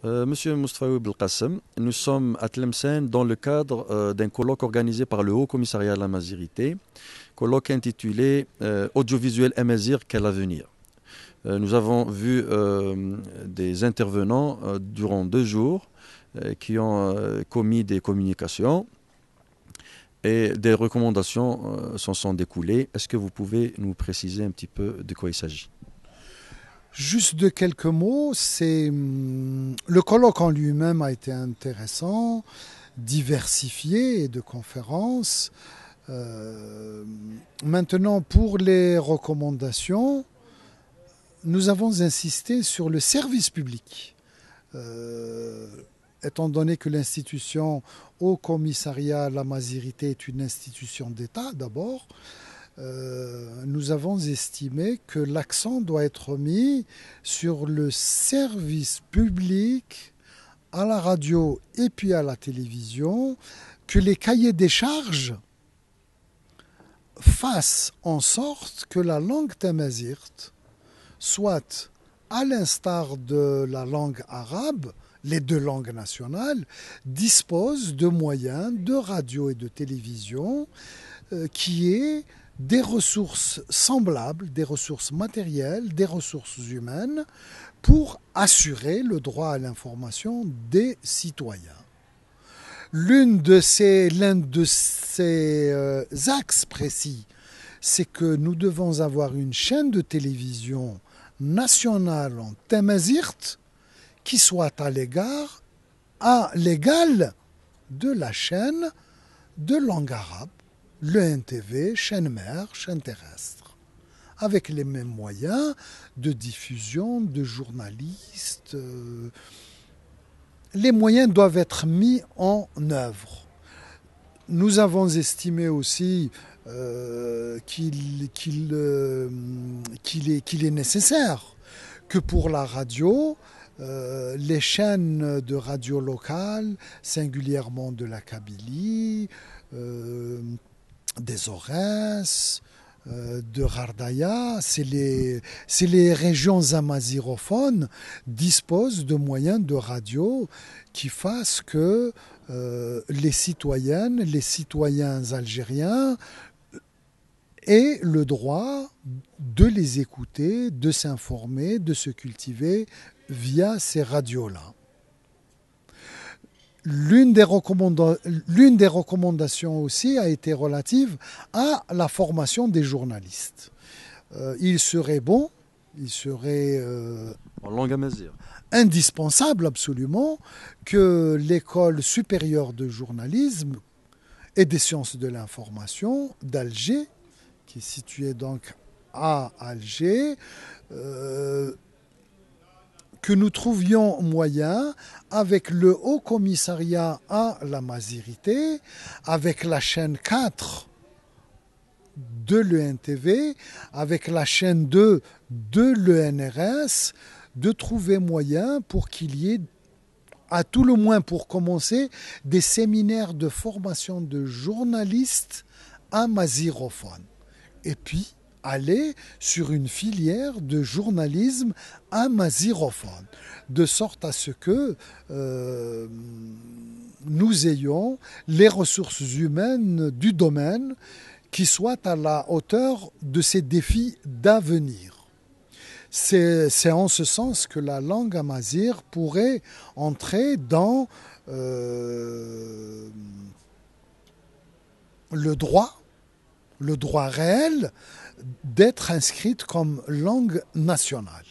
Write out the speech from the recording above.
Monsieur Moustapha Belkacem, nous sommes à Tlemcen dans le cadre d'un colloque organisé par le Haut Commissariat à la Mazirité, colloque intitulé Audiovisuel Amazigh, quel avenir? Nous avons vu des intervenants durant 2 jours qui ont commis des communications et des recommandations s'en sont découlées. Est-ce que vous pouvez nous préciser un petit peu de quoi il s'agit? Juste de quelques mots, le colloque en lui-même a été intéressant, diversifié et de conférences. Maintenant, pour les recommandations, nous avons insisté sur le service public. Étant donné que l'institution Haut Commissariat à la Mazirité est une institution d'État d'abord, nous avons estimé que l'accent doit être mis sur le service public à la radio et puis à la télévision, que les cahiers des charges fassent en sorte que la langue tamazight soit, à l'instar de la langue arabe, les deux langues nationales, dispose de moyens de radio et de télévision qui aient des ressources semblables, des ressources matérielles, des ressources humaines, pour assurer le droit à l'information des citoyens. L'un de ces axes précis, c'est que nous devons avoir une chaîne de télévision nationale en tamazight qui soit à l'égal de la chaîne de langue arabe, le NTV, chaîne mère, chaîne terrestre, avec les mêmes moyens de diffusion, de journalistes. Les moyens doivent être mis en œuvre. Nous avons estimé aussi qu'il est nécessaire que pour la radio, les chaînes de radio locales, singulièrement de la Kabylie, des Aurès, de Ghardaya, c'est les régions amazirophones disposent de moyens de radio qui fassent que les citoyennes, les citoyens algériens aient le droit de les écouter, de s'informer, de se cultiver via ces radios-là. L'une des recommandations aussi a été relative à la formation des journalistes. Il serait En langue amazigh. indispensable absolument que l'école supérieure de journalisme et des sciences de l'information d'Alger, qui est située donc à Alger, que nous trouvions moyen, avec le Haut Commissariat à la Mazirité, avec la chaîne 4 de l'ENTV, avec la chaîne 2 de l'ENRS, de trouver moyen pour qu'il y ait, à tout le moins pour commencer, des séminaires de formation de journalistes amazirophones. Et puis, aller sur une filière de journalisme amazirophone, de sorte à ce que nous ayons les ressources humaines du domaine qui soient à la hauteur de ces défis d'avenir. C'est en ce sens que la langue amazigh pourrait entrer dans le droit réel d'être inscrite comme langue nationale.